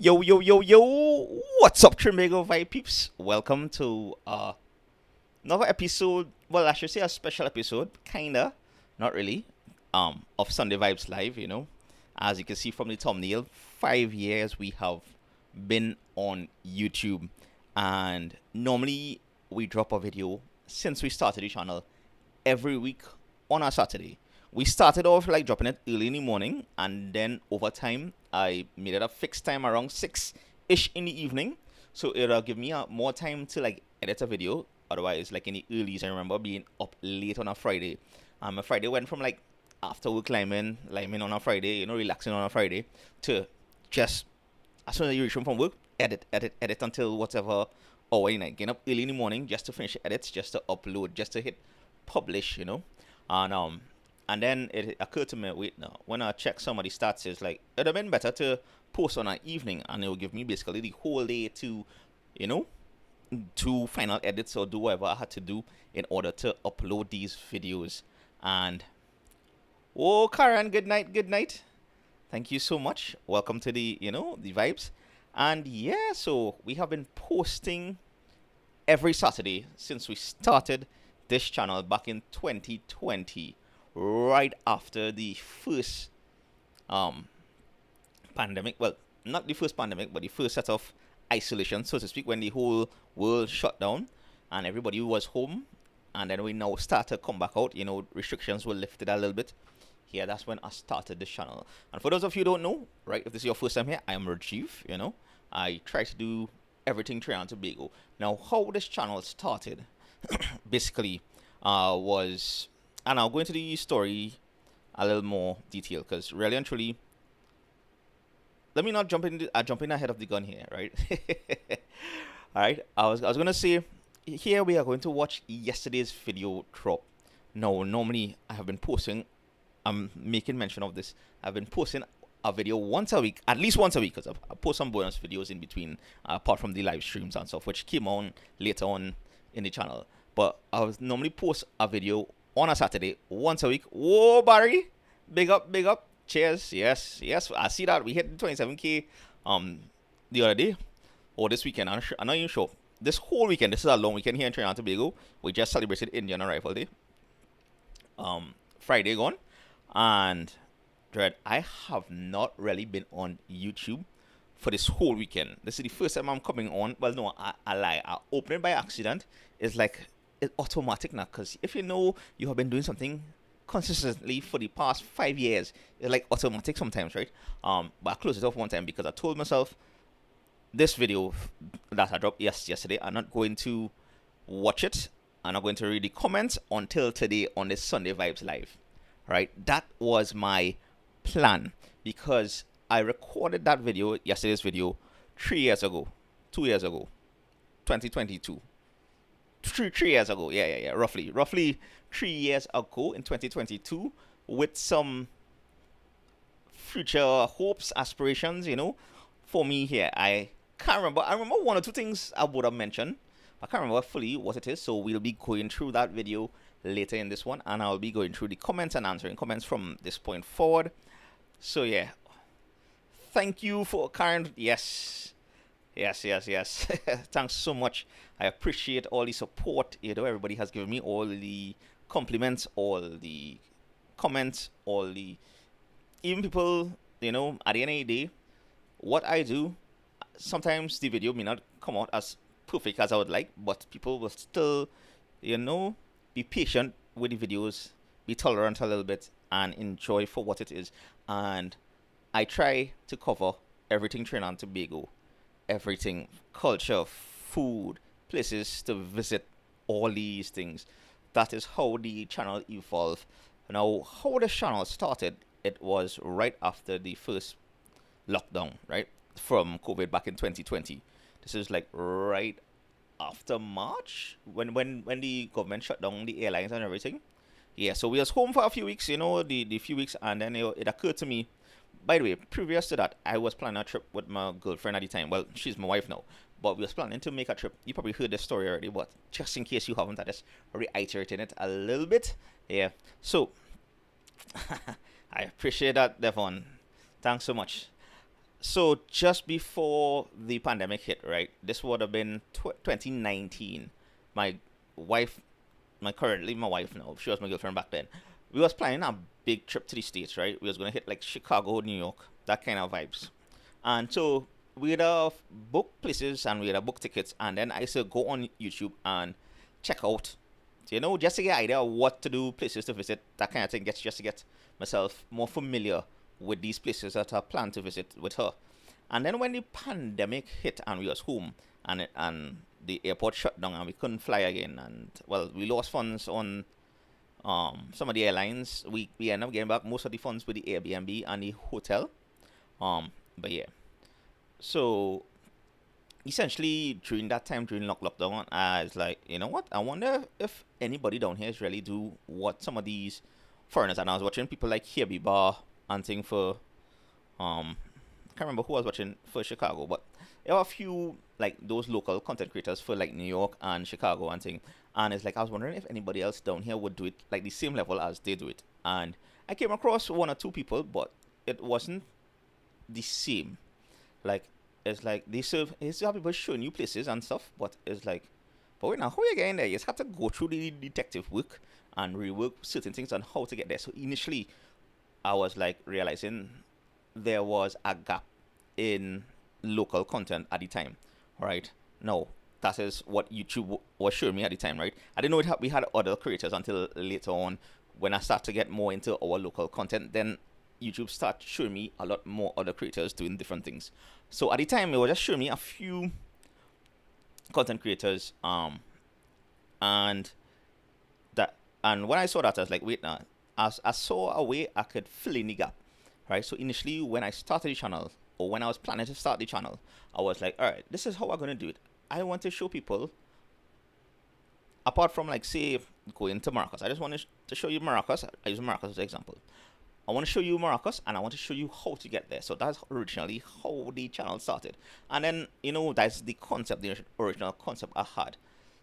Yo, yo, yo, yo! What's up, TrinbagoVibes peeps? Welcome to another episode. Well, I should say a special episode, kinda, not really. Of Sunday Vibes Live. As you can see from the thumbnail, 5 years we have been on YouTube, and normally we drop a video since we started the channel every week on a Saturday. We started off like dropping it early in the morning, and then over time, I made it a fixed time around 6 ish in the evening. So it'll give me more time to like edit a video. Otherwise, like in the earlys, I remember being up late on a Friday. A Friday went from like after work climbing on a Friday, relaxing on a Friday, to just as soon as you reach home from work, edit until whatever hour you night. Getting up early in the morning just to finish edits, just to upload, just to hit publish. And then it occurred to me, wait now, when I check some of the stats, it's like it'd have been better to post on an evening, and it will give me basically the whole day to, you know, to final edits or do whatever I had to do in order to upload these videos. And oh, Karen, good night, good night. Thank you so much. Welcome to the vibes. And yeah, so we have been posting every Saturday since we started this channel back in 2020, right after the first pandemic. Well, not the first pandemic, but the first set of isolation, so to speak, when the whole world shut down and everybody was home. And then we now start to come back out. Restrictions were lifted a little bit. Yeah, that's when I started this channel. And for those of you who don't know, right, if this is your first time here, I am Rajeev. I try to do everything Trinidad and Tobago. Now, how this channel started, basically, was, and I'll go into the story a little more detail, because really and truly, let me not jump in ahead of the gun here, right? All right, I was gonna say, here we are going to watch yesterday's video drop. Now, normally I have been posting, I'm making mention of this, I've been posting a video once a week, at least once a week, because I post some bonus videos in between, apart from the live streams and stuff, which came on later on in the channel. But I was normally post a video on a Saturday once a week. Whoa, Barry, big up, big up. Cheers. Yes, I see that we hit 27k the other day or this weekend. I'm not even sure. This whole weekend, this is a long weekend here in Trinidad and Tobago. We just celebrated Indian Arrival Day. Friday gone, and Dread, I have not really been on YouTube for this whole weekend. This is the first time I'm coming on. Well, no, I lie. I opened it by accident. It's like it's automatic now, because if you have been doing something consistently for the past 5 years, it's like automatic sometimes, right? But I closed it off one time because I told myself this video that I dropped yesterday, I'm not going to watch it. I'm not going to read the comments until today on this Sunday Vibes Live, right? That was my plan, because I recorded that video, yesterday's video, 3 years ago, 2 years ago, 2022. 3 years ago, yeah, roughly 3 years ago in 2022, with some future hopes, aspirations, for me here. I can't remember. I remember one or two things I would have mentioned. I can't remember fully what it is, so we'll be going through that video later in this one, and I'll be going through the comments and answering comments from this point forward. So yeah, thank you for Karen. Yes. Thanks so much. I appreciate all the support. Everybody has given me all the compliments, all the comments, all the, even people, at the end of the day, what I do, sometimes the video may not come out as perfect as I would like, but people will still, be patient with the videos, be tolerant a little bit, and enjoy for what it is. And I try to cover everything Trinidad and Tobago, everything, culture, food, places to visit, all these things. That is how the channel evolved. Now, how the channel started, it was right after the first lockdown, right, from COVID back in 2020. This is like right after March, when the government shut down the airlines and everything. Yeah, so we was home for a few weeks, the few weeks, and then it occurred to me. By the way, previous to that, I was planning a trip with my girlfriend at the time. Well, she's my wife now, but we was planning to make a trip. You probably heard this story already, but just in case you haven't, I just reiterating it a little bit. Yeah, so I appreciate that, Devon. Thanks so much. So just before the pandemic hit, right? This would have been 2019. My wife, my wife now, she was my girlfriend back then. We was planning a big trip to the States, right? We was gonna hit like Chicago, New York, that kind of vibes. And so we'd have booked places and we'd have booked tickets, and then I used to go on YouTube and check out, just to get an idea of what to do, places to visit, that kind of thing, just to get myself more familiar with these places that I plan to visit with her. And then when the pandemic hit and we was home and the airport shut down and we couldn't fly again, and well, we lost funds on some of the airlines. We ended up getting back most of the funds with the Airbnb and the hotel. But yeah, so essentially during that time during lockdown, I was like, you know what? I wonder if anybody down here is really do what some of these foreigners. And I was watching people like Here Bar and thing for I can't remember who I was watching for Chicago, but there were a few like those local content creators for like New York and Chicago and thing. And it's like I was wondering if anybody else down here would do it like the same level as they do it. And I came across one or two people, but it wasn't the same. Like it's like they still have people showing you places and stuff, but it's like, but wait now, how you getting there? You just have to go through the detective work and rework certain things on how to get there. So initially, I was like realizing there was a gap in local content at the time, right? No, that is what YouTube was showing me at the time, right? I didn't know we had other creators until later on when I started to get more into our local content. Then YouTube started showing me a lot more other creators doing different things. So at the time, it was just showing me a few content creators, and and when I saw that, I was like, wait now, I saw a way I could fill in the gap, right? So initially, when I started the channel, or when I was planning to start the channel, I was like, all right, this is how I'm gonna do it. I want to show people, apart from like say going to Maracas, I just want to show you Maracas. I use Maracas as an example. I want to show you Maracas and I want to show you how to get there. So that's originally how the channel started. And then, that's the concept, the original concept I had,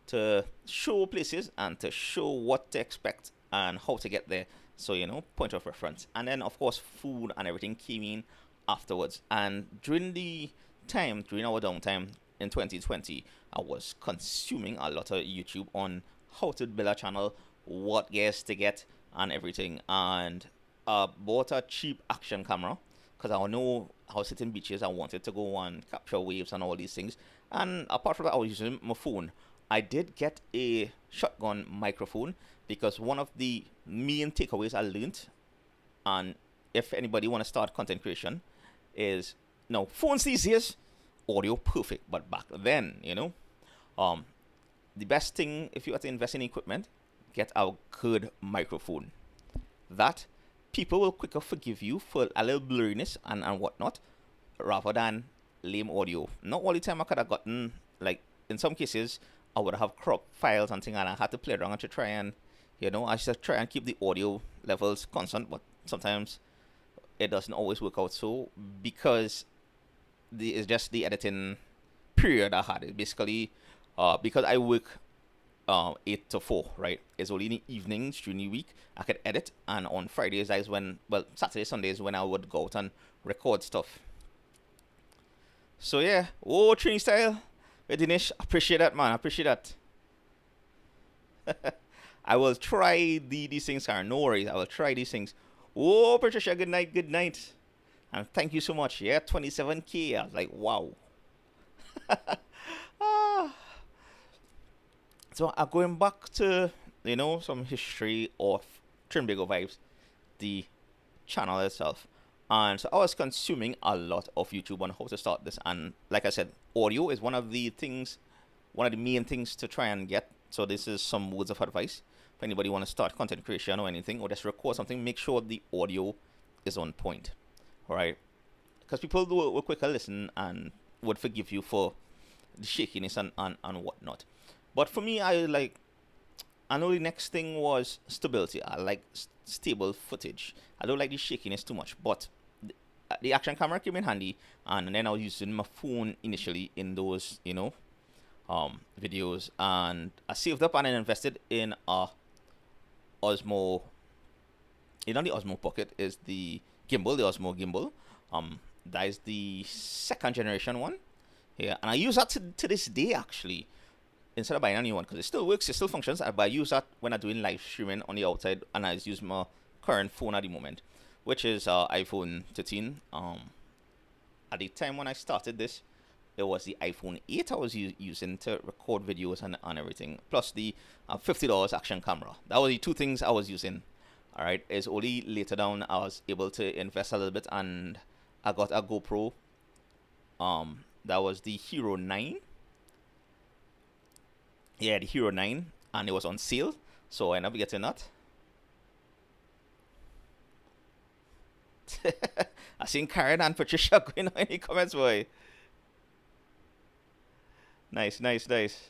to show places and to show what to expect and how to get there. So, point of reference. And then, of course, food and everything came in afterwards. And during our downtime in 2020, I was consuming a lot of YouTube on how to build a channel, what guests to get, and everything. And bought a cheap action camera because I know I was sitting beaches. I wanted to go and capture waves and all these things. And apart from that, I was using my phone. I did get a shotgun microphone because one of the main takeaways I learned, and if anybody want to start content creation, is no phones these days, audio perfect. But back then, the best thing if you have to invest in equipment, get a good microphone. That people will quicker forgive you for a little blurriness and whatnot rather than lame audio. Not all the time I could have gotten, like, in some cases, I would have cropped files and things and I had to play around to try and, I should try and keep the audio levels constant, but sometimes it doesn't always work out so because it's just the editing period I had. It basically, because I work 8 to 4, right? It's only in the evenings during the week I could edit, and on Fridays that is when, well, Saturday, Sundays when I would go out and record stuff. So yeah, Trini style, hey, Dinesh, appreciate that, man, appreciate that. I will try these things, Karen, no worries, I will try these things. Patricia, good night, and thank you so much. Yeah, 27K, I was like, wow. So going back to some history of TrinbagoVibes, the channel itself, and so I was consuming a lot of YouTube on how to start this, and like I said, audio is one of the main things to try and get. So this is some words of advice if anybody want to start content creation or anything, or just record something. Make sure the audio is on point, all right? Because people will quicker listen and would forgive you for the shakiness and whatnot. But for me, I know the next thing was stability. I like stable footage. I don't like the shakiness too much. But the action camera came in handy, and then I was using my phone initially in those, videos. And I saved up and I invested in a Osmo. The Osmo Pocket is the gimbal, the Osmo gimbal. That is the second generation one. Yeah, and I use that to this day actually. Instead of buying a new one, because it still works, it still functions. But I use that when I'm doing live streaming on the outside, and I use my current phone at the moment, which is iPhone 13. At the time when I started this, it was the iPhone 8 I was using to record videos and everything, plus the $50 action camera. That was the two things I was using. All right, it's only later down I was able to invest a little bit, and I got a GoPro. That was the Hero 9. Yeah, the Hero 9, and it was on sale, so I ended up getting that. I seen Karen and Patricia going on in the comments, boy. Nice, nice, nice.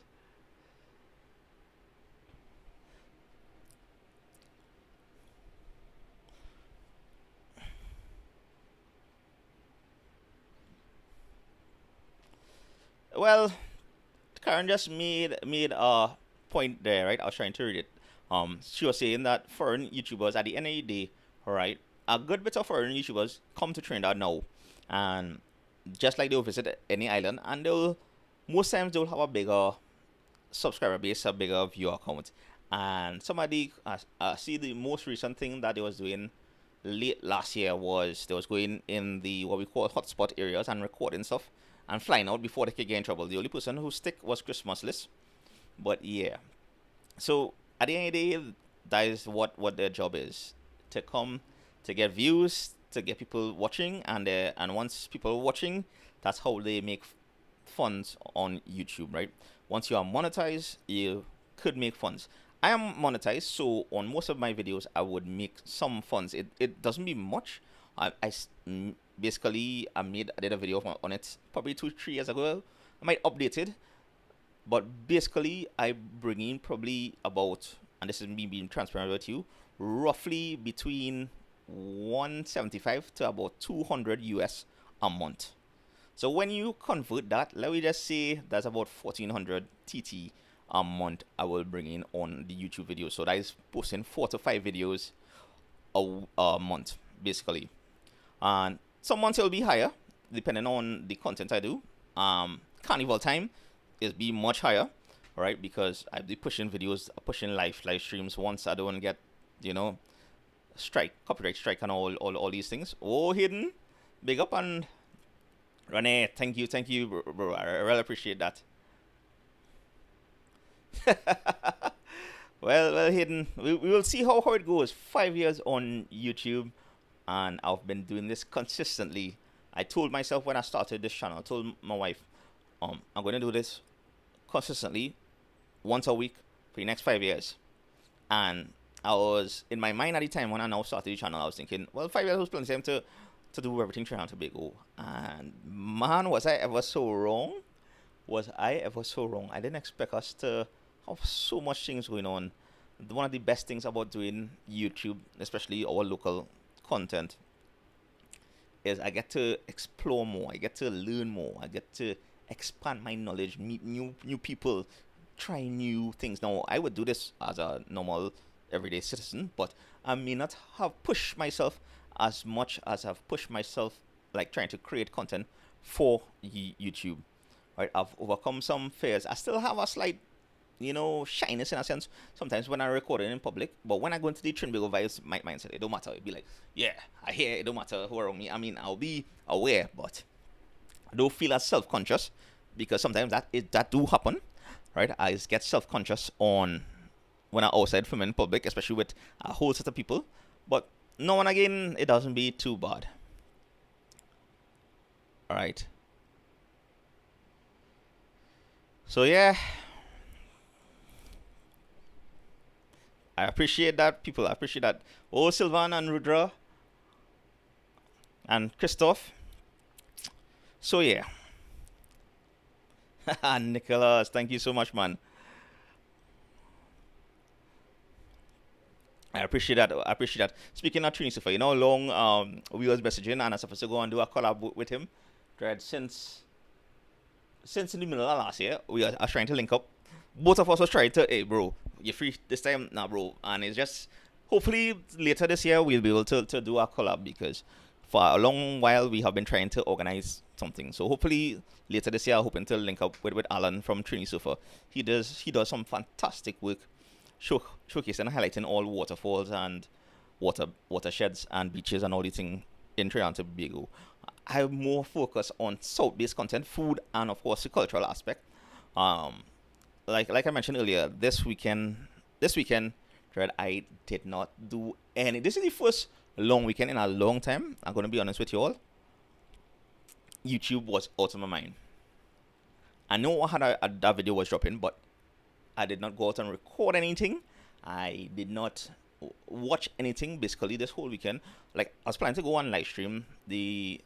Well, Karen just made a point there, right? I was trying to read it. She was saying that foreign YouTubers at the end of the day, right, a good bit of foreign YouTubers come to Trinidad now, and just like they'll visit any island, and they'll most times they'll have a bigger subscriber base, a bigger viewer count. And somebody, see the most recent thing that they was doing late last year was they was going in the what we call hotspot areas and recording stuff and flying out before they could get in trouble. The only person who stick was Christmasless. But yeah, so at the end of the day, that is what their job is, to come, to get views, to get people watching, and once people are watching, that's how they make funds on YouTube, right? Once you are monetized, you could make funds. I am monetized, so on most of my videos, I would make some funds. It doesn't be much. Basically, I did a video on it probably 2-3 years ago. I might update it, but basically, I bring in probably about, and this is me being transparent with you, roughly between 175 to about 200 US a month. So when you convert that, let me just say that's about 1400 TT a month I will bring in on the YouTube videos. So that is posting 4 to 5 videos a month, basically. And some months it'll be higher, depending on the content I do. Carnival time is be much higher, right? Because I'll be pushing videos, pushing live streams once I don't get, copyright strike and all these things. Oh, hidden, big up, and Rene, thank you, bro. I really appreciate that. well, hidden. We will see how it goes. 5 years on YouTube, and I've been doing this consistently. I told myself when I started this channel, I told my wife, I'm going to do this consistently, once a week for the next 5 years. And I was in my mind at the time when I now started the channel, I was thinking, well, 5 years was plenty of time to do everything Trinidad and Tobago. And man, was I ever so wrong? Was I ever so wrong? I didn't expect us to have so much things going on. One of the best things about doing YouTube, especially our local content, is I get to explore more, I get to learn more, I get to expand my knowledge, meet new people, try new things. Now, I would do this as a normal everyday citizen, but I may not have pushed myself as much as I've pushed myself, like trying to create content for YouTube. Right, I've overcome some fears. I still have a slight, shyness in a sense sometimes when I record it in public. But when I go into the TrinbagoVibes mindset, it don't matter. It'd be like, yeah, I hear it don't matter who around me. I mean, I'll be aware, but I don't feel as self-conscious, because sometimes that do happen. Right, I just get self-conscious on when I'm outside filming in public, especially with a whole set of people. But now and again, it doesn't be too bad. All right. So yeah, I appreciate that, people. I appreciate that. Oh, Sylvan and Rudra and Christoph. So yeah, Nicholas, thank you so much, man. I appreciate that. I appreciate that. Speaking of Trinity, you know how long we was messaging, and I'm supposed to go and do a collab with him. Right, since in the middle of last year, we are trying to link up. Both of us was trying to, hey, bro, you free this time? Nah, bro. And it's just, hopefully later this year, we'll be able to do a collab, because for a long while we have been trying to organize something. So hopefully later this year, I'm hoping to link up with Alan from Trini Sofa. He does some fantastic work, showcasing and highlighting all waterfalls and watersheds and beaches and all these things in Trinidad and Tobago. I'm more focused on south-based content, food, and of course the cultural aspect. Um, like I mentioned earlier, this weekend, Dread, I did not do any. This is the first long weekend in a long time. I'm gonna be honest with you all. YouTube was out of my mind. I know I had that video was dropping, but I did not go out and record anything. I did not watch anything basically this whole weekend. Like I was planning to go on live stream the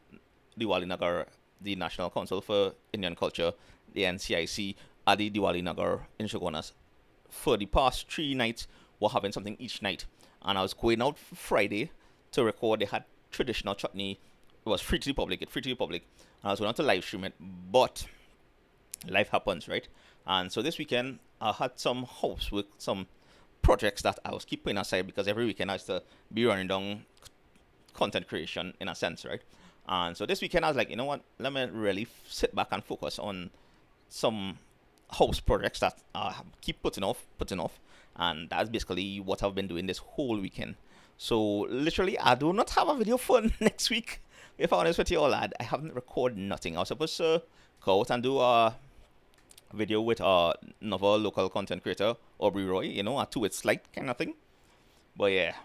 Diwali Nagar, the National Council for Indian Culture, the NCIC, at the Diwali Nagar in Shogunas. For the past 3 nights, we're having something each night, and I was going out Friday to record. They had traditional chutney. It was free to the public. It's free to the public. And I was going out to live stream it, but life happens, right? And so this weekend, I had some housework, some projects that I was keeping aside because every weekend I used to be running down content creation in a sense, right? And so this weekend I was like, you know what? Let me really sit back and focus on some house projects that I keep putting off, and that's basically what I've been doing this whole weekend. So literally, I do not have a video for next week. If I'm honest with you all, I haven't recorded nothing. I was supposed to go out and do a video with another local content creator, Aubrey Roy, a two-way slight kind of thing. But yeah,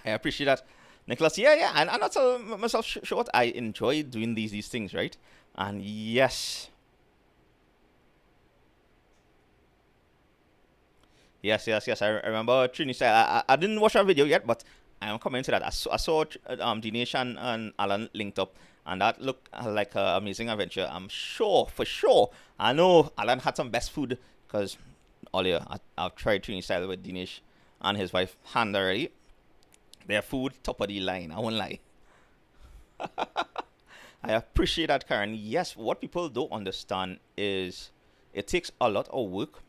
I appreciate that, Nicholas. Yeah, and I tell myself short. I enjoy doing these things, right? And yes, yes. I remember Trini said I didn't watch our video yet, but I am coming to that. I saw Dinesh and Alan linked up, and that looked like an amazing adventure. I'm sure, for sure. I know Alan had some best food because earlier I've tried Trini style with Dinesh and his wife Hannah already. Their food top of the line. I won't lie. I appreciate that, Karen. Yes, what people don't understand is it takes a lot of work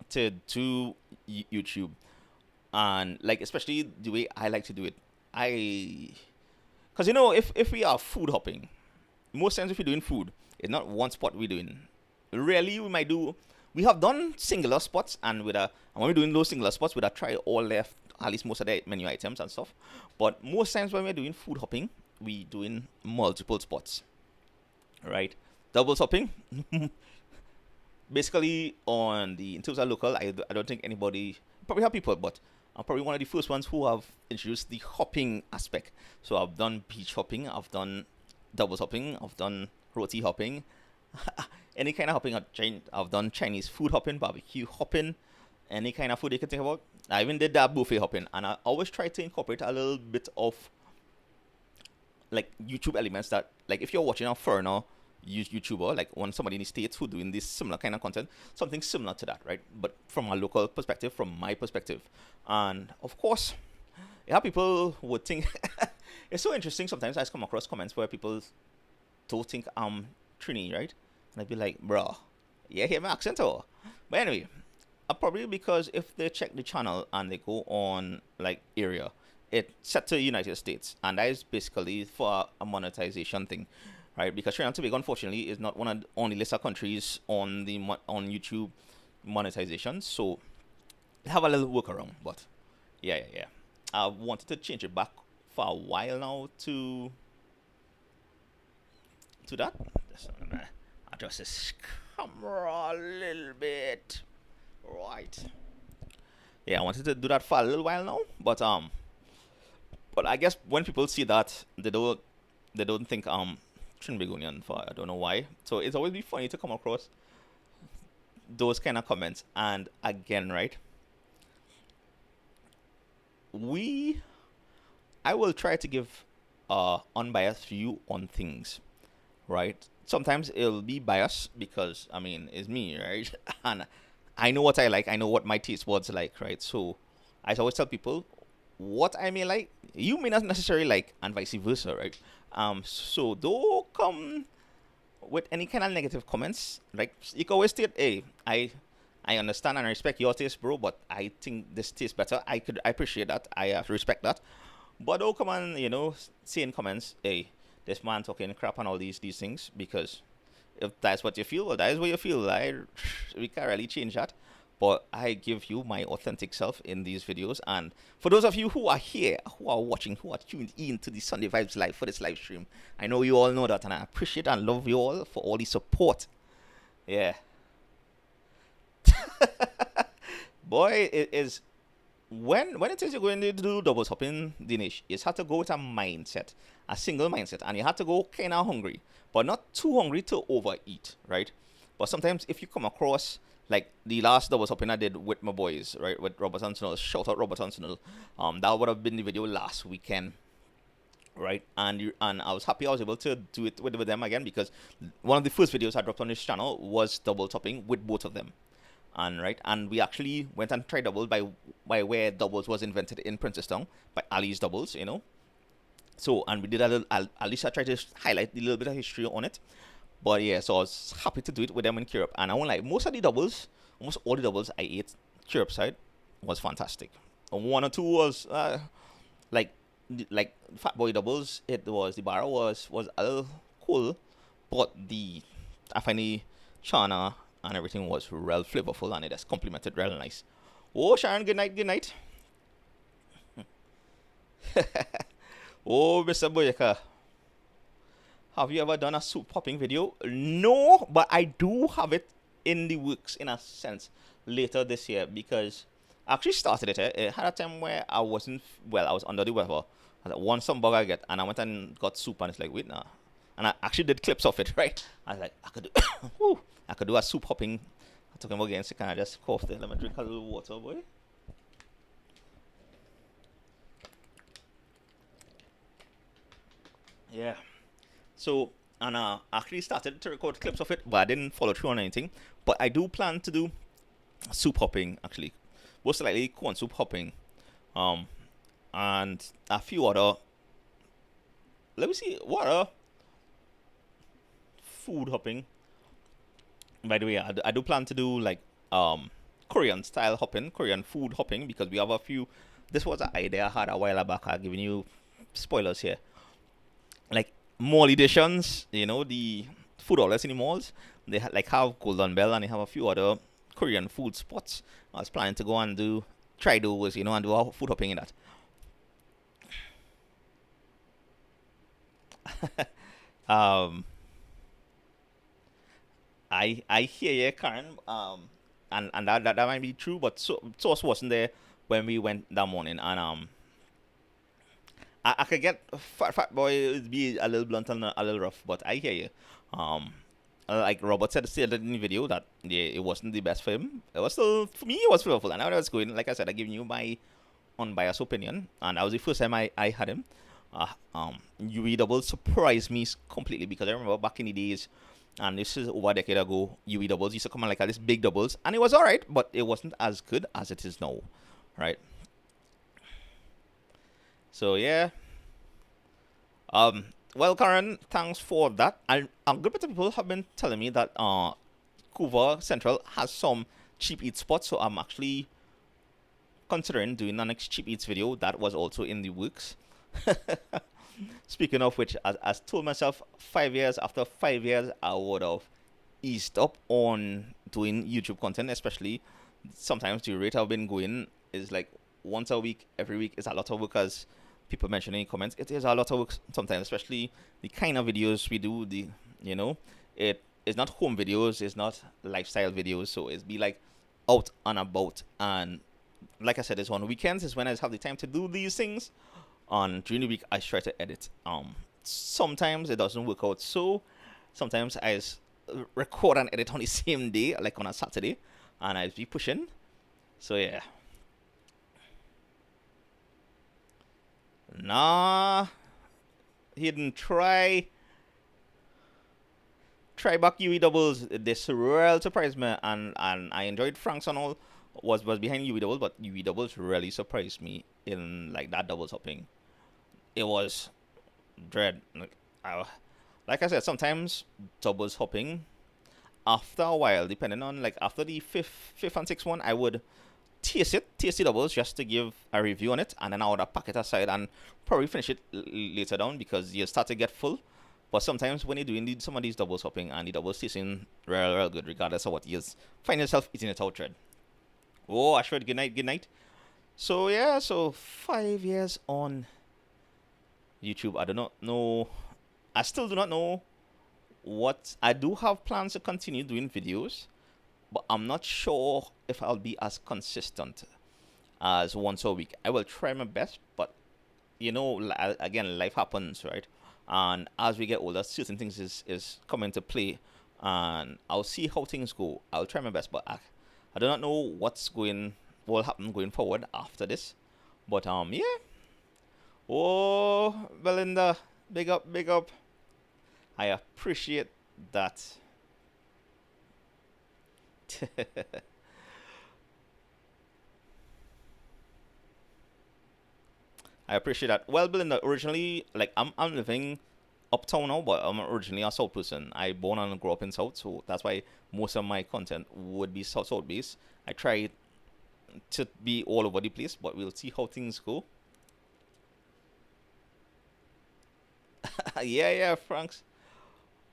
to do YouTube, and like especially the way I like to do it. Because if we are food hopping, most times if we're doing food, it's not one spot we're doing. Really, we have done singular spots, and when we're doing those singular spots, we'd have tried all left at least most of the menu items and stuff. But most times when we're doing food hopping, we doing multiple spots, right? Double hopping. Basically, in terms of local, I don't think anybody, probably have people, but I'm probably one of the first ones who have introduced the hopping aspect. So I've done beach hopping, I've done double hopping, I've done roti hopping, any kind of hopping. I've done Chinese food hopping, barbecue hopping, any kind of food you can think about. I even did that buffet hopping, and I always try to incorporate a little bit of like YouTube elements that, like if you're watching a foreigner YouTuber, like when somebody in the States who doing this similar kind of content, something similar to that, right? But from a local perspective, from my perspective. And of course, yeah, people would think it's so interesting. Sometimes I come across comments where people don't think I'm Trini, right? And I'd be like, bro, yeah, hear my accent or? But anyway, probably because if they check the channel and they go on like area, it's set to United States, and that is basically for a monetization thing, right? Because Trinidad and Tobago, unfortunately, is not one of the only list of countries on YouTube monetization, so they have a little workaround. But yeah. I wanted to change it back for a while now to that. Adjust this camera a little bit, right? Yeah, I wanted to do that for a little while now, but I guess when people see that, they don't think Trinbagonian for, I don't know why. So it's always be funny to come across those kind of comments. And again, right, I will try to give unbiased view on things, right? Sometimes it'll be biased because it's me, right? And I know what I like, I know what my taste buds like, right? So I always tell people what I may like, you may not necessarily like, and vice versa, right? So don't come with any kind of negative comments. Like, you can always state, hey, I understand and respect your taste, bro, but I think this tastes better. I appreciate that. I respect that. But don't come and say in comments, hey, this man talking crap and all these things, because if that's what you feel, well, that is what you feel. We can't really change that. But I give you my authentic self in these videos. And for those of you who are here, who are watching, who are tuned in to the Sunday Vibes Live for this live stream, I know you all know that, and I appreciate and love you all for all the support. Yeah. Boy, it is when it is you're going to do double hopping, Dinesh, you have to go with a mindset, a single mindset, and you have to go kind of hungry, but not too hungry to overeat, right? But sometimes if you come across like the last double hopping I did with my boys, right, with Robert Arsenal, shout out Robert Arsenal, that would have been the video last weekend, right? And I was happy I was able to do it with them again, because one of the first videos I dropped on this channel was double topping with both of them. And we actually went and tried doubles by where doubles was invented in Princestown by Ali's Doubles, So, and we did a little, at least I tried to highlight the little bit of history on it. But yeah, so I was happy to do it with them in Europe. And I won't lie, most of the doubles, almost all the doubles I ate Europe side was fantastic. One or two was like Fat Boy doubles. It was, the bar was a little cool, but I find the chana and everything was real flavorful, and it has complemented real nice. Oh, Sharon, good night, good night. Oh, Mr. Boyaka, have you ever done a soup popping video? No, but I do have it in the works, in a sense, later this year, because I actually started it. It had a time where I wasn't, well, I was under the weather. I was like, want some bug I get, and I went and got soup, and it's like, wait, nah. And I actually did clips of it, right? I was like, I could do, I could do a soup hopping. I'm talking about getting sick, and I just coughed there. Let me drink a little water, boy. Yeah. So, and I actually started to record clips of it, but I didn't follow through on anything. But I do plan to do soup hopping, actually. Most likely corn soup hopping. And a few other, let me see, what other food hopping. By the way, I do plan to do like Korean style hopping, Korean food hopping, because we have a few. This was an idea I had a while back. I'm giving you spoilers here. Like mall editions, the food outlets in the malls, they have Golden Bell, and they have a few other Korean food spots. I was planning to go and try those, and do a food hopping in that. um I hear you, Karen. And that might be true, but Sauce wasn't there when we went that morning, and I could get fat boy would be a little blunt and a little rough, but I hear you. Like Robert said in the video that yeah, it wasn't the best for him. It was still, for me, it was flavorful, and I was going. Like I said, I giving you my unbiased opinion, and that was the first time I had him. UE double surprised me completely, because I remember back in the days, and this is over a decade ago, UE doubles used to come on like this big doubles, and it was alright, but it wasn't as good as it is now, right? So yeah. Well, Karen, thanks for that. And a good bit of people have been telling me that Couva Central has some cheap eats spots, so I'm actually considering doing the next cheap eats video. That was also in the works. Speaking of which, I told myself 5 years, after 5 years, I would have eased up on doing YouTube content, especially sometimes the rate I've been going is like once a week, every week is a lot of work, as people mention in comments. It is a lot of work sometimes, especially the kind of videos we do. It is not home videos, it's not lifestyle videos, so it's be like out and about. And like I said, it's on weekends is when I have the time to do these things. On during the week, I try to edit. Sometimes it doesn't work out, so sometimes I record and edit on the same day, like on a Saturday, and I be pushing. So yeah. Nah, he didn't try back UE doubles. This real surprised me, and I enjoyed Frank's and all was behind UE doubles, but UE doubles really surprised me in like that doubles hopping. It was dread. Like I said, sometimes doubles hopping after a while, depending on like after the fifth and sixth one, I would taste the doubles just to give a review on it, and then I would pack it aside and probably finish it later down because you start to get full. But sometimes when you're doing some of these doubles hopping and the doubles tasting real good, regardless of what you find yourself eating it out red. Oh, Ashford, good night, good night. So yeah, so 5 years on YouTube. I do not know. I still do not know what I do have plans to continue doing videos, but I'm not sure if I'll be as consistent as once a week. I will try my best, but again, life happens, right? And as we get older, certain things is coming to play, and I'll see how things go. I'll try my best, but I do not know what will happen going forward after this. But yeah. Oh, Belinda, big up, big up. I appreciate that. I appreciate that. Well, Belinda, originally, like I'm living uptown now, but I'm originally a South person. I born and grew up in South, so that's why most of my content would be South based. I try to be all over the place, but we'll see how things go. Yeah, Franks.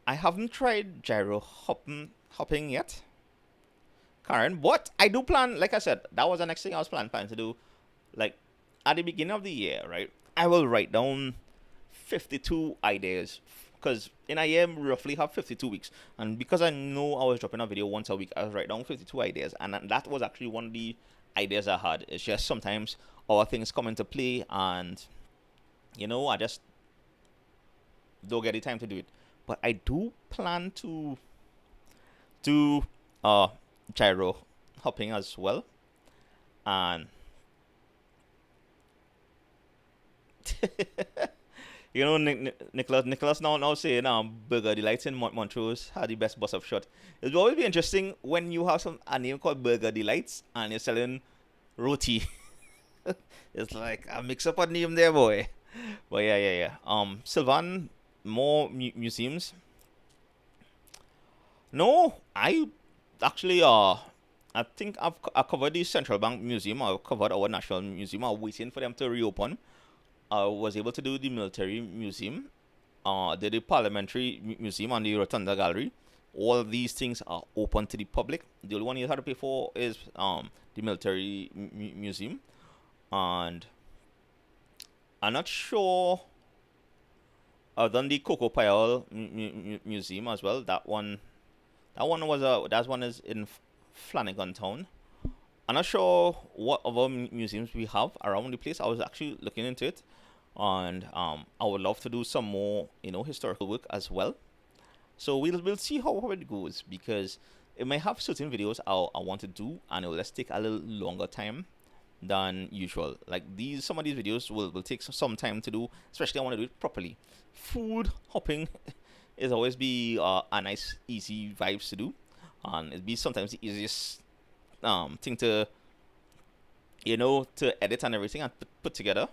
I haven't tried gyro hopping yet, Karen. But I do plan, like I said, that was the next thing I was planning to do. Like at the beginning of the year, right? I will write down 52 ideas because in a year we roughly have 52 weeks, and because I know I was dropping a video once a week, I was write down 52 ideas, and that was actually one of the ideas I had. It's just sometimes our things come into play, and I just don't get the time to do it. But I do plan to do gyro hopping as well, and Nicholas now saying Burger Delights in Montrose had the best bus up shot. It will always be interesting when you have a name called Burger Delights and you're selling roti. It's like a mix up a name there, boy. But yeah. Sylvan, more museums. No, I actually I think I covered the Central Bank Museum. I've covered our National Museum. I'm waiting for them to reopen. I was able to do the Military Museum, did the Parliamentary Museum and the Rotunda Gallery. All of these things are open to the public. The only one you have to pay for is the Military Museum, and I'm not sure. I've done the Coco Pile Museum as well. That one is in Flanagan Town. I'm not sure what other museums we have around the place. I was actually looking into it, and I would love to do some more, historical work as well. So we'll see how it goes, because it may have certain videos I want to do, and it will just take a little longer time than usual. Like some of these videos will take some time to do, especially I want to do it properly. Food hopping is always be a nice, easy vibes to do, and it'd be sometimes the easiest thing to to edit and everything and put together.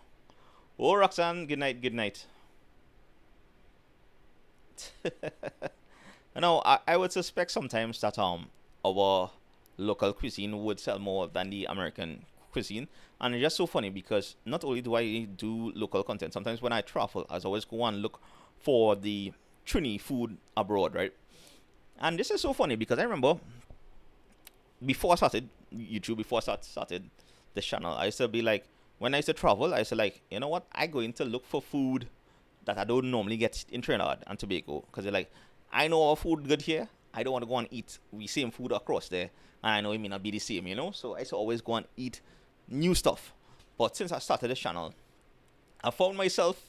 Oh, Roxanne, good night. I would suspect sometimes that our local cuisine would sell more than the American cuisine, and it's just so funny because not only do I do local content, sometimes when I travel, I always go and look for the Trini food abroad, right? And this is so funny because I remember before I started YouTube, before I started this channel, I used to be like, when I used to travel, I used to like, you know what? I go in to look for food that I don't normally get in Trinidad and Tobago, because they're like, I know our food good here. I don't want to go and eat the same food across there, and I know it may not be the same, So I used to always go and eat new stuff. But since I started this channel, I found myself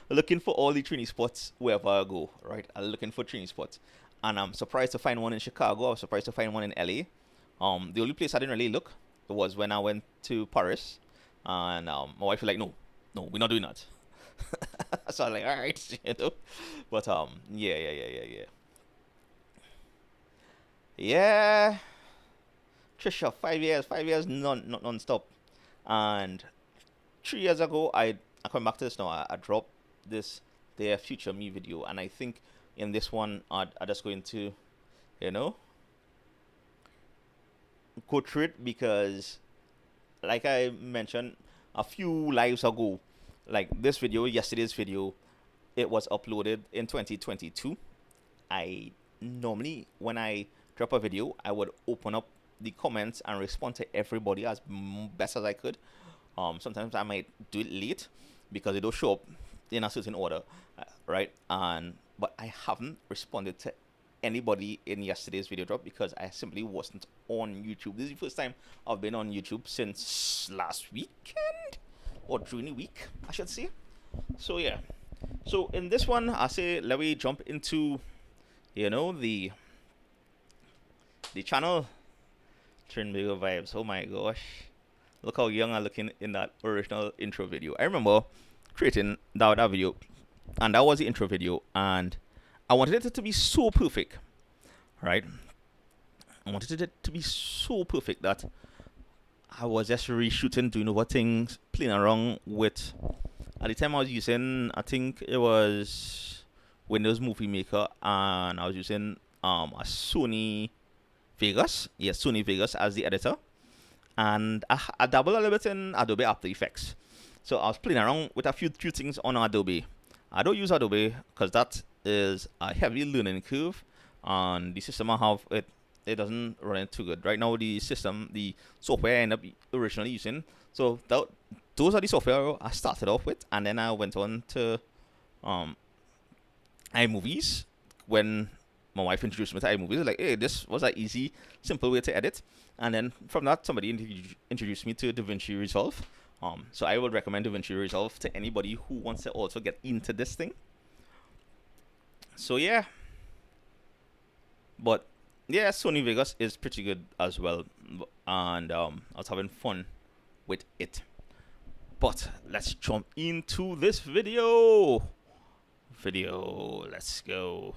looking for all the Trini spots wherever I go, right? I'm looking for Trini spots. And I'm surprised to find one in Chicago. I was surprised to find one in LA. The only place I didn't really look was when I went to Paris. And my wife was like, no, we're not doing that. So I'm like, all right, But yeah. Yeah. Trisha, 5 years non-stop. And 3 years ago, I come back to this now. I dropped this their future me video, and I think in this one, I'm just going to, go through it because, like I mentioned a few lives ago, like this video, yesterday's video, it was uploaded in 2022. I normally, when I drop a video, I would open up the comments and respond to everybody as best as I could. Sometimes I might do it late because it don't show up in a certain order, right? And but I haven't responded to anybody in yesterday's video drop because I simply wasn't on YouTube. This is the first time I've been on YouTube since last weekend or during the week, I should say. So yeah. So in this one, I say let me jump into, the channel TrinbagoVibes. Oh my gosh, look how young I'm looking in that original intro video. I remember creating that video, and that was the intro video, and I wanted it to be so perfect, right? I wanted it to be so perfect that I was just reshooting, doing over things, playing around with. At the time, I was using, I think it was Windows Movie Maker, and I was using a Sony Vegas, yes, Sony Vegas as the editor, and I dabbled a little bit in Adobe After Effects. So I was playing around with a few things on Adobe. I don't use Adobe because that is a heavy learning curve, and the system I have, it doesn't run it too good. Right now, the software I end up originally using, so those are the software I started off with, and then I went on to iMovies when my wife introduced me to iMovies. Like, hey, this was an easy, simple way to edit. And then from that, somebody introduced me to DaVinci Resolve. So I would recommend DaVinci Resolve to anybody who wants to also get into this thing. So yeah. But yeah, Sony Vegas is pretty good as well. And I was having fun with it. But let's jump into this video. Let's go.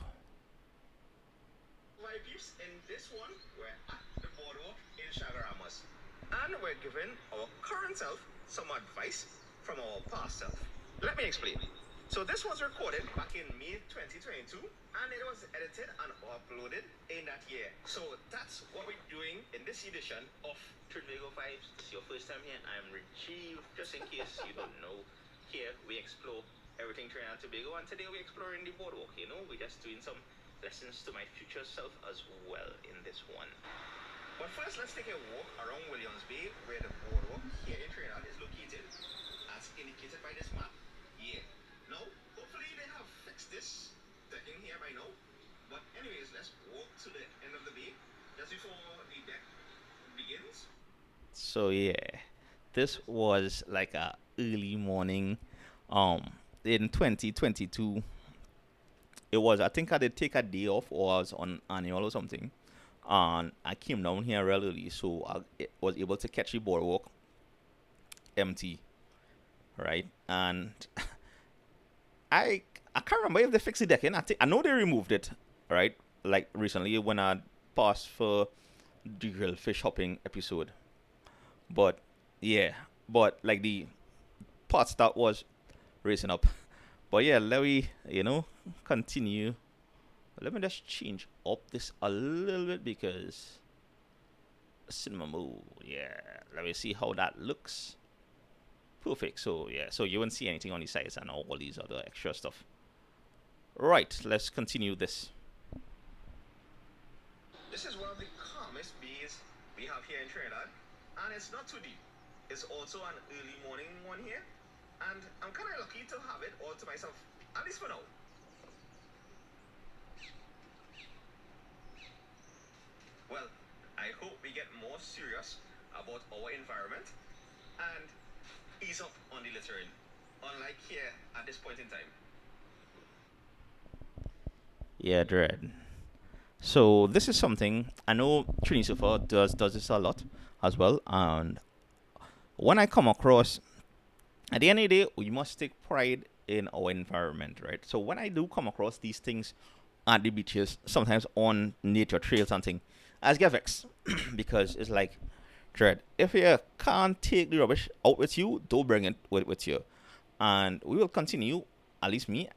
My peeps, in this one, we're at the boardwalk in Shagaramas. And we're giving our current self some advice from our past self. Let me explain. So this was recorded back in May 2022, and it was edited and uploaded in that year. So that's what we're doing in this edition of TrinbagoVibes. It's your first time here. I'm Rajeev. Just in case you don't know, here we explore everything Trinidad and Tobago, and today we're exploring the boardwalk. We're just doing some lessons to my future self as well in this one. But first, let's take a walk around Williams Bay, where the boardwalk here in Trinidad is located, as indicated by this map. Yeah. Now, hopefully they have fixed this decking here by now. But anyways, let's walk to the end of the bay just before the deck begins. So yeah, this was like a early morning in 2022. It was, I think I did take a day off, or I was on annual or something, and I came down here real early, so I was able to catch the boardwalk empty, right? And I can't remember if they fixed the decking. I know they removed it, right? Like recently when I passed for the grilled fish hopping episode. But yeah, but like the parts that was racing up. But yeah, let me continue. Let me just change up this a little bit because cinema mode. Yeah, let me see how that looks. Perfect. So yeah, so you won't see anything on the sides and all these other extra stuff. Right, let's continue this. This is one of the calmest bays we have here in Trinidad, and it's not too deep. It's also an early morning one here, and I'm kind of lucky to have it all to myself, at least for now. Well, I hope we get more serious about our environment and ease up on the littering, unlike here at this point in time. Yeah, Dread. So this is something I know Trinisufa does this a lot as well, and when I come across, at the end of the day, we must take pride in our environment, right? So when I do come across these things at the beaches, sometimes on nature trails and things, I get vexed because it's like, Dread, if you can't take the rubbish out with you, don't bring it with you. And we will continue, at least me,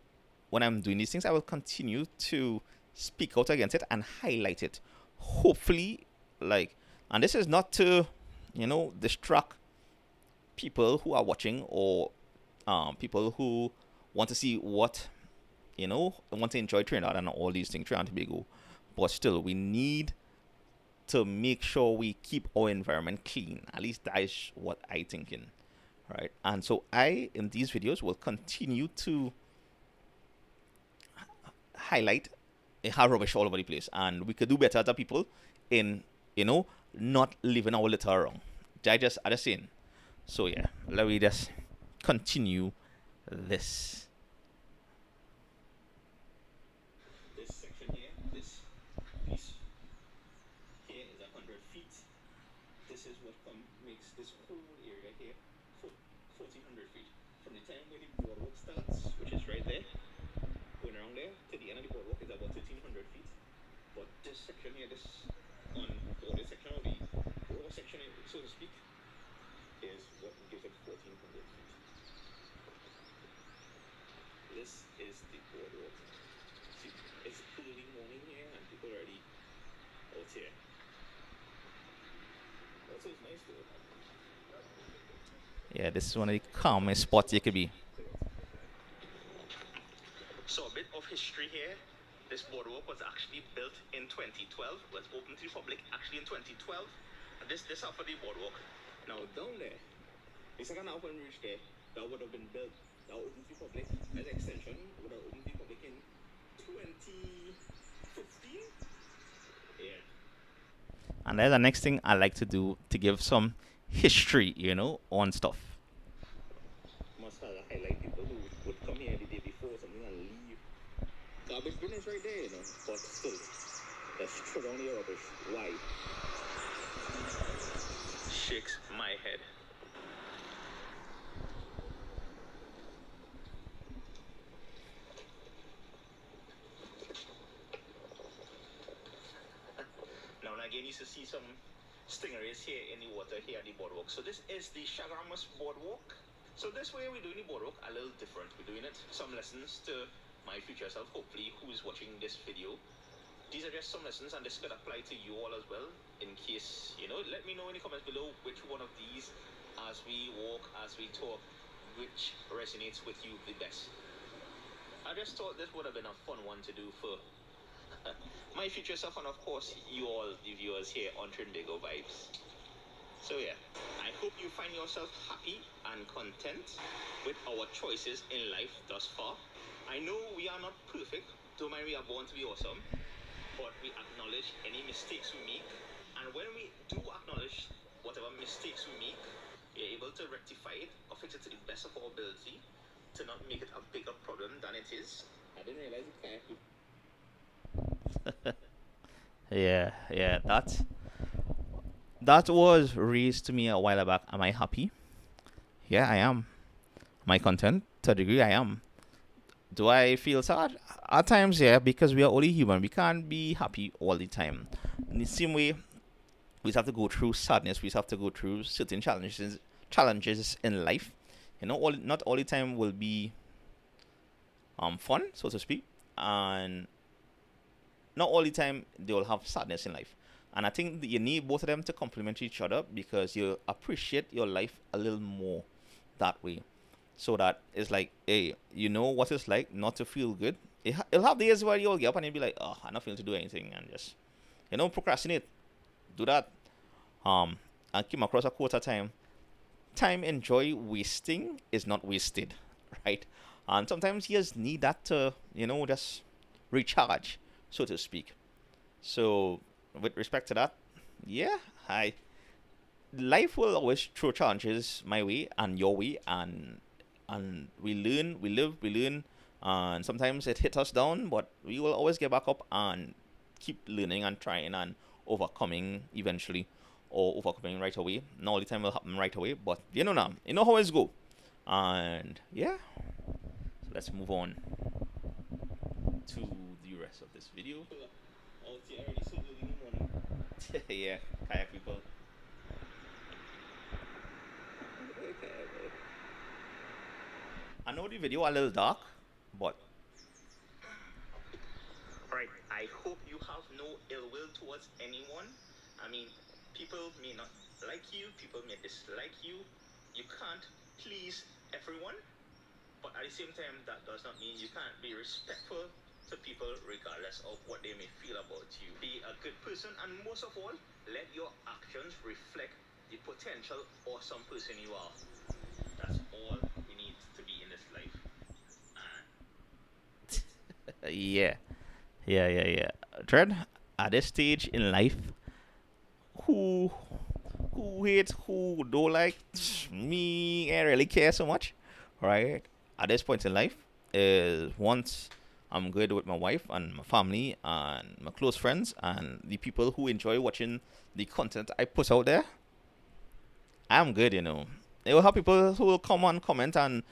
when I'm doing these things, I will continue to speak out against it and highlight it. Hopefully, like, And this is not to, distract people who are watching, or people who want to see what, want to enjoy Trinidad and all these things, Trinidad and Tobago. But still, we need to make sure we keep our environment clean. At least that is what I thinking, right? And so I, in these videos, will continue to highlight how rubbish all over the place, and we could do better as a people in, not leaving our litter around. I just saying. So yeah, let me just continue this. This section here, this piece here is 100 feet. This is what makes this whole area here 1,400 feet. From the time where the boardwalk starts, which is right there, going around there to the end of the boardwalk is about 1,300 feet. But this section here, this section of the boardwalk section, so to speak, is what gives it 1,400 feet. This is the boardwalk. See, it's early morning here and people are already out here. Also, it's nice though. Yeah, this is one of the calmest spots you could be. So a bit of history here. This boardwalk was actually built in 2012. Was opened to the public actually in 2012. And this half of the boardwalk. Now down there, the second half when we reached there, that would have been built. That opened to the public as extension would have opened to the public in 2015. Yeah. And that's the next thing I like to do, to give some history, on stuff. Must highlight people who would come here the day before or something and leave. Garbage bin is right there, but still, let's throw down the rubbish. Why? Shakes my head. Now and again, you used to see some stingrays here in the water here at the boardwalk. So this is the SHAQ boardwalk. So this way we're doing the boardwalk a little different. We're doing it some lessons to my future self, hopefully, who is watching this video. These are just some lessons, and this could apply to you all as well. In case, let me know in the comments below which one of these, as we walk, as we talk, which resonates with you the best. I just thought this would have been a fun one to do for my future self, and of course you all, the viewers here on TrinbagoVibes. So yeah, I hope you find yourself happy and content with our choices in life thus far. I know we are not perfect, don't mind, we are born to be awesome, but we acknowledge any mistakes we make, and when we do acknowledge whatever mistakes we make, we are able to rectify it or fix it to the best of our ability, to not make it a bigger problem than it is. I didn't realize it kind of... yeah, that was raised to me a while back. Am I happy? Yeah, I am. Am I content? To a degree, I am. Do I feel sad? At times, yeah, because we are only human. We can't be happy all the time. In the same way, we have to go through sadness. We have to go through certain challenges in life. Not all the time will be fun, so to speak, and not all the time they will have sadness in life. And I think that you need both of them to complement each other, because you appreciate your life a little more that way. So that it's like, hey, you know what it's like not to feel good. It'll have days where you'll get up and you'll be like, oh, I'm not feeling to do anything, and just, procrastinate. Do that. And came across a quote at time. Time enjoy wasting is not wasted, right? And sometimes you just need that to, just recharge, so to speak. So with respect to that, yeah, life will always throw challenges my way and your way, and we learn, we live, we learn, and sometimes it hits us down, but we will always get back up and keep learning and trying and overcoming eventually, or overcoming right away. Not all the time will happen right away, but now, how it's go. And yeah, so let's move on to the rest of this video. Yeah, kayak people. I know the video a little dark, but alright, I hope you have no ill will towards anyone. I mean, People may not like you, people may dislike you. You can't please everyone, but at the same time, that does not mean you can't be respectful to people regardless of what they may feel about you. Be a good person, and most of all, let your actions reflect the potential awesome person you are. That's all we need to be in this life. Yeah, yeah. Dread, at this stage in life, who who hates, who don't like, me, I really care so much, right? At this point in life, is once I'm good with my wife and my family and my close friends and the people who enjoy watching the content I put out there, I'm good, you know. There will have people who will come on, comment, and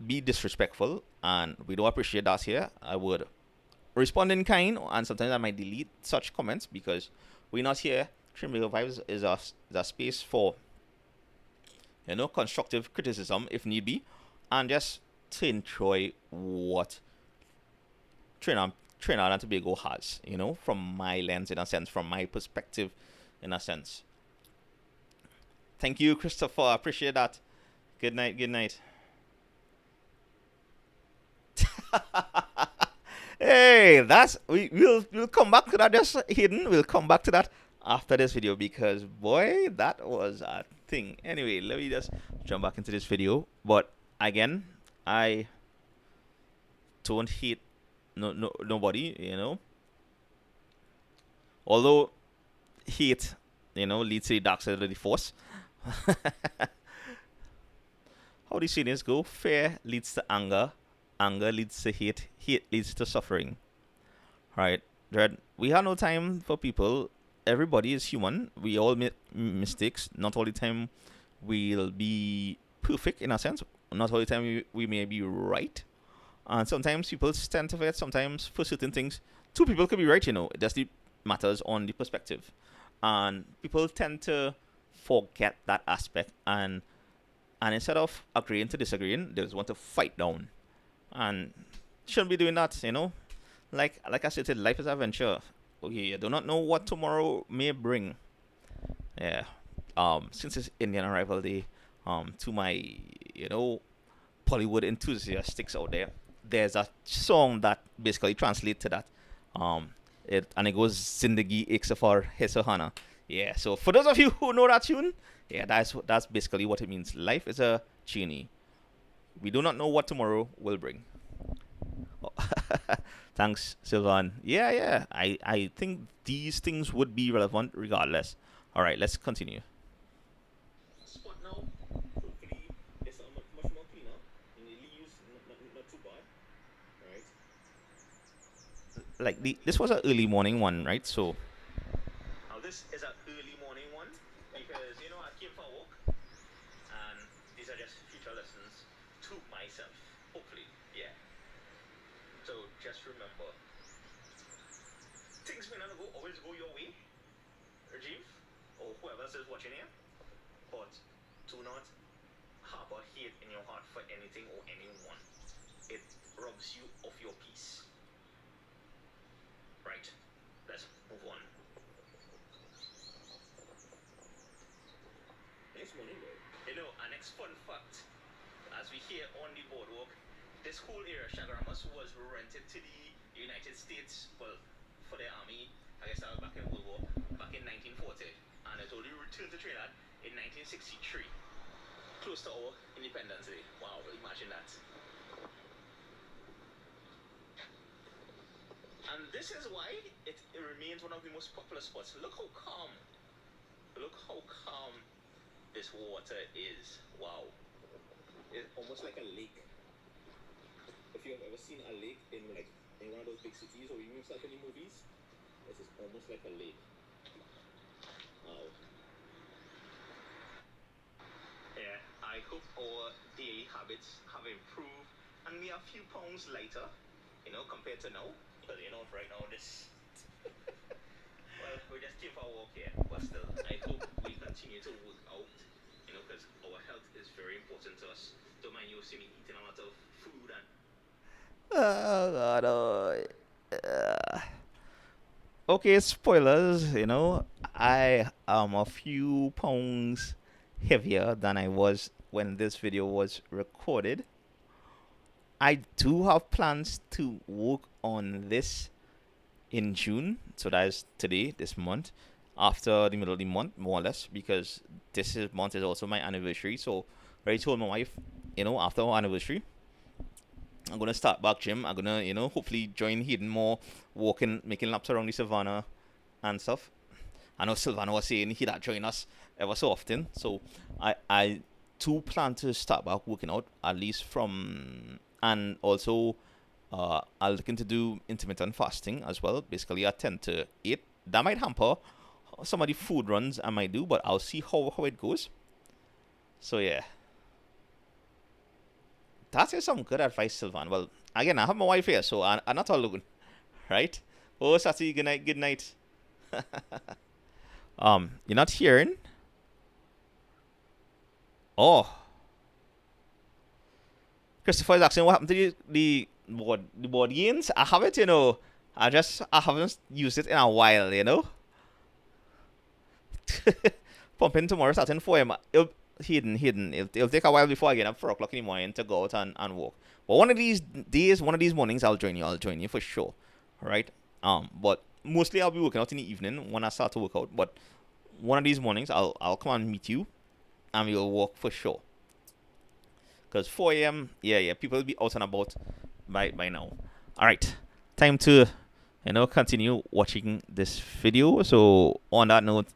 be disrespectful, and we don't appreciate that here. I would respond in kind, and sometimes I might delete such comments because we're not here. TrinbagoVibes is a space for, constructive criticism if need be, and just to enjoy what Trinidad and Tobago has, from my lens, in a sense, from my perspective, in a sense. Thank you, Christopher. I appreciate that. Good night. Good night. Hey, we'll come back to that. Just hidden. We'll come back to that after this video because boy, that was a thing. Anyway, let me just jump back into this video. But again, I don't hate nobody. Although hate, leads to the dark side of the force. How do you see this go? Fear leads to anger. Anger leads to hate. Hate leads to suffering. Right, Dread. We have no time for people. Everybody is human. We all make mistakes. Not all the time we'll be perfect in a sense. Not all the time we may be right. And sometimes people tend to forget. Sometimes for certain things, two people could be right. It just matters on the perspective. And people tend to forget that aspect. And instead of agreeing to disagreeing, they just want to fight down. And shouldn't be doing that. Like I said, life is an adventure. Okay, you do not know what tomorrow may bring. Yeah. Since it's Indian Arrival Day, to my Bollywood enthusiasts out there, there's a song that basically translates to that. It goes Zindagi Ek Safar Hai Suhana. Yeah. So for those of you who know that tune, yeah, that's basically what it means. Life is a journey. We do not know what tomorrow will bring. Thanks, Sylvan. Yeah. I think these things would be relevant regardless. All right, let's continue. Spot now. Hopefully, it's much more cleaner. And the leaves not too bad. Right. Like this was an early morning one, right? So. Now this is an early morning one because I came for a walk, and these are just future lessons to myself. Hopefully, yeah. So just remember, things may not always go your way, Rajeev, or whoever else is watching here, but do not harbor hate in your heart for anything or anyone. It robs you of your peace. Right, let's move on. Next morning, our next fun fact, as we hear on the boardwalk, this whole area, SHAQ, was rented to the United States, well, for their army, I guess that was back in World War, back in 1940, and it only returned to Trinidad in 1963, close to our Independence Day. Wow, imagine that. And this is why it remains one of the most popular spots. Look how calm this water is. Wow. It's almost like a lake. If you have ever seen a lake in one of those big cities or even stuff in the movies, this is almost like a lake. Wow. Yeah, I hope our daily habits have improved and we are a few pounds lighter, compared to now. But right now this well, we just came for a walk here, but still, I hope we continue to work out, because our health is very important to us. Don't mind you see me eating a lot of food and. Oh God! Okay, spoilers. I am a few pounds heavier than I was when this video was recorded. I do have plans to work on this in June, so that is today, this month, after the middle of the month, more or less, because month is also my anniversary. So, I already told my wife, after our anniversary, I'm gonna start back gym. I'm gonna, hopefully join Hayden more, walking, making laps around the savannah and stuff. I know Silvana was saying he'd join us ever so often. So I do plan to start back working out at least from, and also I'm looking to do intermittent fasting as well, basically at 10 to 8. That might hamper some of the food runs I might do, but I'll see how it goes. So yeah, that is some good advice, Sylvan. Well, again, I have my wife here, so I'm not alone, right? Oh, Sati, good night, good night. You're not hearing? Oh, Christopher is asking what happened to the board games. I have it. I haven't used it in a while. Pumping tomorrow starting 4 a.m. Hidden. It'll take a while before I get up 4 o'clock in the morning to go out and walk. But one of these days, one of these mornings, I'll join you. I'll join you for sure. All right. But mostly I'll be working out in the evening when I start to work out. But one of these mornings, I'll come and meet you, and we'll walk for sure. Because 4 a.m., yeah, people will be out and about by now. All right, time to continue watching this video. So on that note,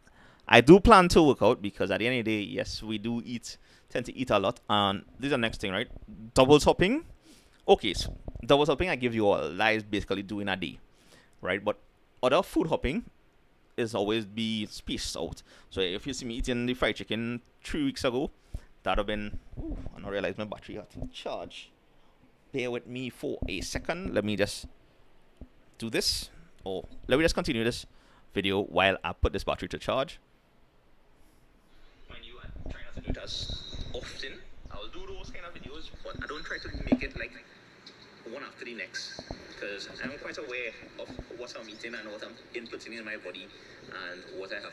I do plan to work out because at the end of the day, yes, we do tend to eat a lot. And this is the next thing, right? Double topping. Okay, so double topping, I give you all. That is basically doing a day, right? But other food hopping is always be spaced out. So if you see me eating the fried chicken 3 weeks ago, that have been. Ooh, I don't realize my battery had to charge. Bear with me for a second. Let me just do this. Or let me just continue this video while I put this battery to charge. Mind you, I try not to do it as often. I'll do those kind of videos, but I don't try to make it like one after the next, because I'm quite aware of what I'm eating and what I'm inputting in my body and what I have